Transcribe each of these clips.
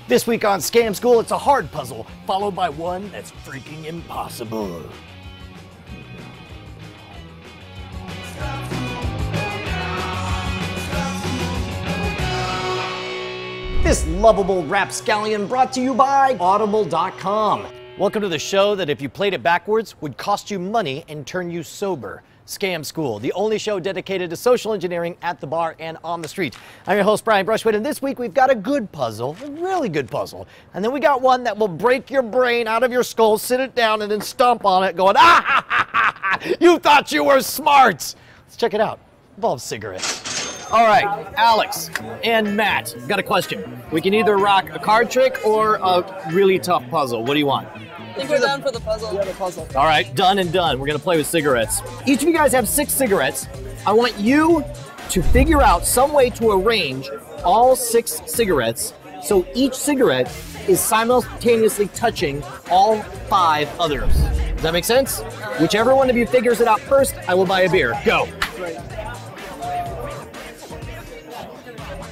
This week on Scam School, it's a hard puzzle, followed by one that's freaking impossible. This lovable rapscallion brought to you by Audible.com. Welcome to the show that if you played it backwards would cost you money and turn you sober. Scam School, the only show dedicated to social engineering at the bar and on the street. I'm your host, Brian Brushwood, and this week we've got a good puzzle, a really good puzzle. And then we got one that will break your brain out of your skull, sit it down, and then stomp on it going, ah ha ha ha ha, you thought you were smart. Let's check it out. Involves cigarettes. All right, Alex and Matt, got a question. We can either rock a card trick or a really tough puzzle. What do you want? I think we're down for the puzzle. Yeah, the puzzle. All right, done and done. We're gonna play with cigarettes. Each of you guys have 6 cigarettes. I want you to figure out some way to arrange all 6 cigarettes so each cigarette is simultaneously touching all 5 others. Does that make sense? Whichever one of you figures it out first, I will buy a beer. Go.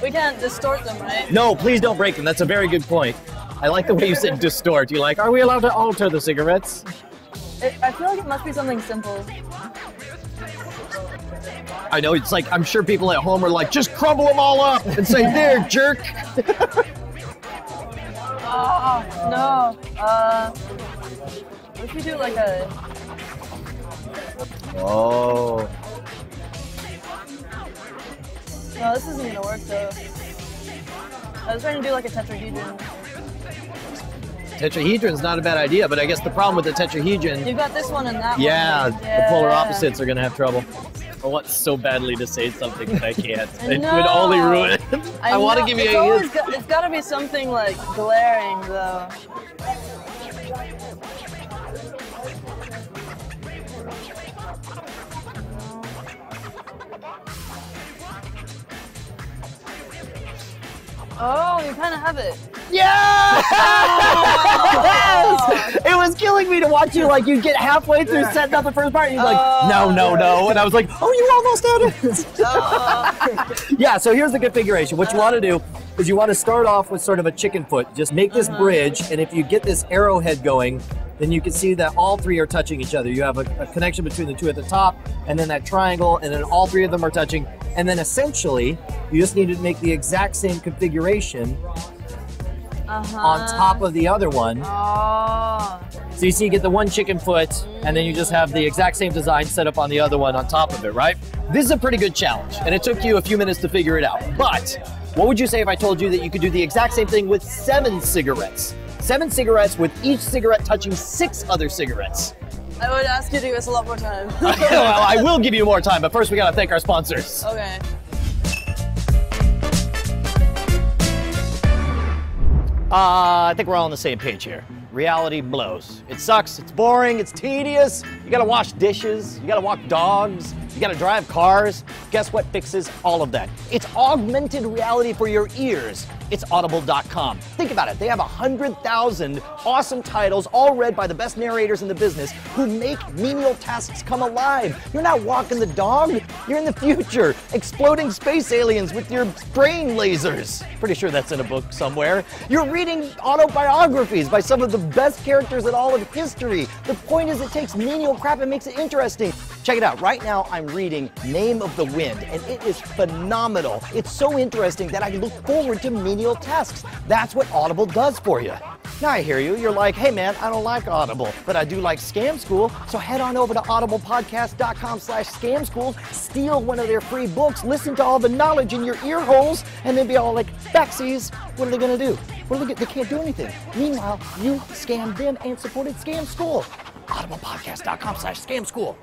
We can't distort them, right? No, please don't break them. That's a very good point. I like the way you said distort. You're like, are we allowed to alter the cigarettes? I feel like it must be something simple. I know, it's like, I'm sure people at home are like, just crumble them all up and say, there, jerk. Oh, no. What if you do like a... Oh. No, this isn't gonna work though. I was trying to do like a tetrahedron. Tetrahedron's not a bad idea, but I guess the problem with the tetrahedron... You've got this one and that yeah, one. Yeah, the polar opposites are gonna have trouble. I want so badly to say something, but I can't. It would only ruin it. I want to give you a hint. It's gotta be something like glaring though. Oh, you kind of have it. Yeah! Yes! It was killing me to watch you, like, you'd get halfway through setting up the first part, and you'd be like, no, no, no. And I was like, oh, you almost had it. Yeah, so here's the configuration. What you want to do is you want to start off with sort of a chicken foot. Just make this bridge, and if you get this arrowhead going, then you can see that all 3 are touching each other. You have a connection between the 2 at the top, and then that triangle, and then all 3 of them are touching. And then essentially, you just need to make the exact same configuration on top of the other one. Oh. So you see, you get the one chicken foot, and then you just have the exact same design set up on the other one on top of it, right? This is a pretty good challenge, and it took you a few minutes to figure it out. But what would you say if I told you that you could do the exact same thing with 7 cigarettes? 7 cigarettes with each cigarette touching 6 other cigarettes. I would ask you to give us a lot more time. Well, I will give you more time, but first we gotta thank our sponsors. Okay. I think we're all on the same page here. Reality blows. It sucks, it's boring, it's tedious. You gotta wash dishes, you gotta walk dogs, you gotta drive cars. Guess what fixes all of that? It's augmented reality for your ears. It's Audible.com. Think about it, they have 100,000 awesome titles, all read by the best narrators in the business who make menial tasks come alive. You're not walking the dog, you're in the future, exploding space aliens with your brain lasers. Pretty sure that's in a book somewhere. You're reading autobiographies by some of the best characters in all of history. The point is it takes menial crap and makes it interesting. Check it out, right now I'm reading Name of the Wind, and it is phenomenal. It's so interesting that I look forward to menial tasks. That's what Audible does for you. Now I hear you, you're like, hey man, I don't like Audible, but I do like Scam School, so head on over to audiblepodcast.com/Scam School, steal one of their free books, listen to all the knowledge in your ear holes, and then be all like, backsies, what are they gonna do? They can't do anything. Meanwhile, you scammed them and supported Scam School. audiblepodcast.com/Scam School.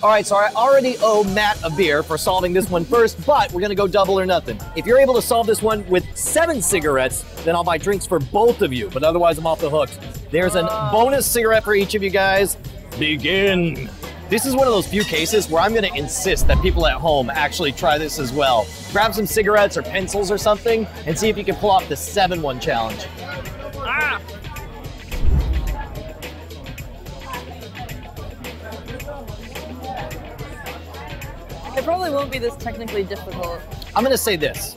All right, so I already owe Matt a beer for solving this one first, but we're gonna go double or nothing. If you're able to solve this one with 7 cigarettes, then I'll buy drinks for both of you, but otherwise I'm off the hook. There's a bonus cigarette for each of you guys. Begin. This is one of those few cases where I'm gonna insist that people at home actually try this as well. Grab some cigarettes or pencils or something and see if you can pull off the 7-1 challenge. Ah! probably won't be this technically difficult. I'm gonna say this.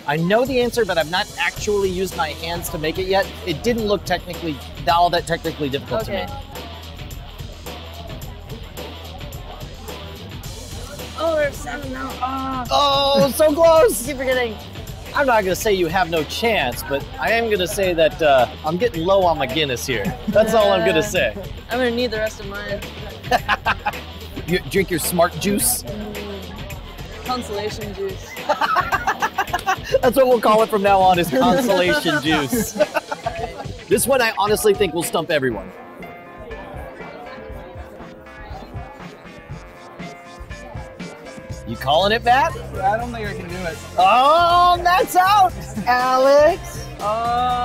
I know the answer, but I've not actually used my hands to make it yet. It didn't look all that technically difficult to me. Oh, there's 7 now. Oh, so close! I keep forgetting. I'm not gonna say you have no chance, but I am gonna say that I'm getting low on my Guinness here. That's all I'm gonna say. I'm gonna need the rest of mine. You drink your smart juice. Consolation juice. That's what we'll call it from now on, is consolation juice. This one I honestly think will stump everyone. You calling it, Matt? I don't think I can do it. Oh, that's out, Alex.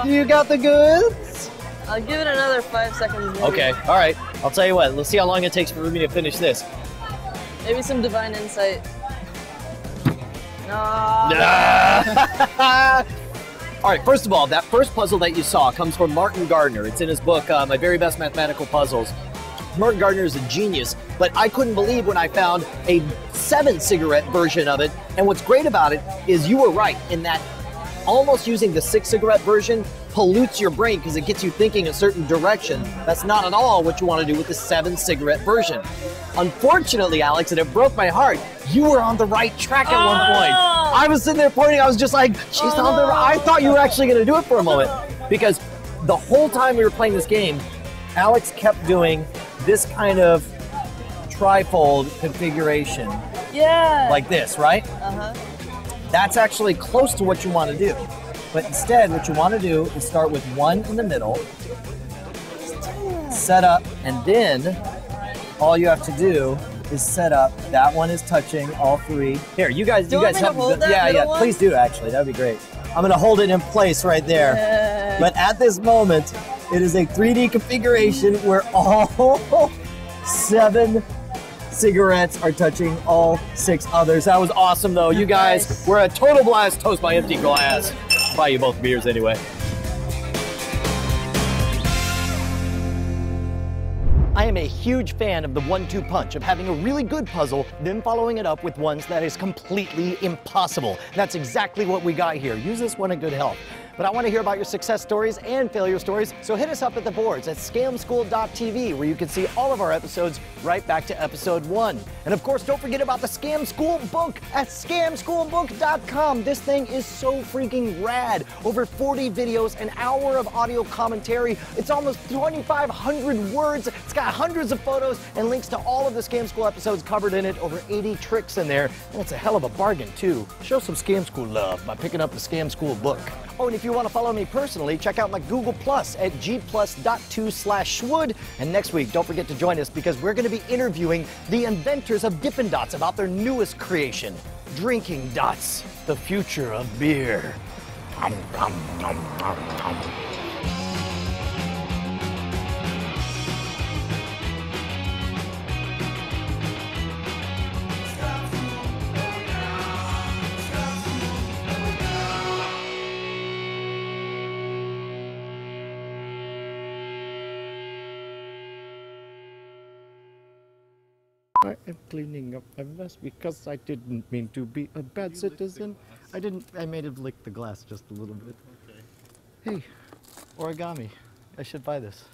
You got the goods? I'll give it another 5 seconds. Maybe. Okay, all right. I'll tell you what, let's see how long it takes for me to finish this. Maybe some divine insight. No. All right, first of all, that first puzzle that you saw comes from Martin Gardner. It's in his book, My Very Best Mathematical Puzzles. Martin Gardner is a genius, but I couldn't believe when I found a 7-cigarette version of it. And what's great about it is you were right in that almost using the 6-cigarette version pollutes your brain because it gets you thinking a certain direction. That's not at all what you want to do with the 7-cigarette version. Unfortunately, Alex, and it broke my heart, you were on the right track at one point. I was sitting there pointing, I was just like, she's on the right. I thought you were actually going to do it for a moment, because the whole time we were playing this game, Alex kept doing this kind of trifold configuration. Yeah. Like this, right? Uh-huh. That's actually close to what you want to do. But instead, what you want to do is start with 1 in the middle, set up, and then all you have to do is set up. That one is touching all 3. Here, you guys want me to have hold that middle one? Please do, actually. That'd be great. I'm gonna hold it in place right there. Yeah. But at this moment, it is a 3D configuration where all 7 cigarettes are touching all 6 others. That was awesome, though. You guys Nice. were a total blast. Toast my empty glass. Buy you both beers anyway. I am a huge fan of the 1-2 punch, of having a really good puzzle, then following it up with ones that is completely impossible. That's exactly what we got here. Use this one in good health. But I want to hear about your success stories and failure stories, so hit us up at the boards at scamschool.tv, where you can see all of our episodes right back to episode 1. And of course, don't forget about the Scam School book at scamschoolbook.com. This thing is so freaking rad. Over 40 videos, an hour of audio commentary. It's almost 2,500 words. It's got hundreds of photos and links to all of the Scam School episodes covered in it. Over 80 tricks in there. And it's a hell of a bargain, too. Show some Scam School love by picking up the Scam School book. Oh, and if you want to follow me personally, check out my Google Plus at gplus.2/schwood. And next week, don't forget to join us, because we're going to be interviewing the inventors of Dippin' Dots about their newest creation, Drinking Dots, the future of beer. I am cleaning up my mess because I didn't mean to be a bad citizen. I may have licked the glass just a little bit. Okay. Hey, origami. I should buy this.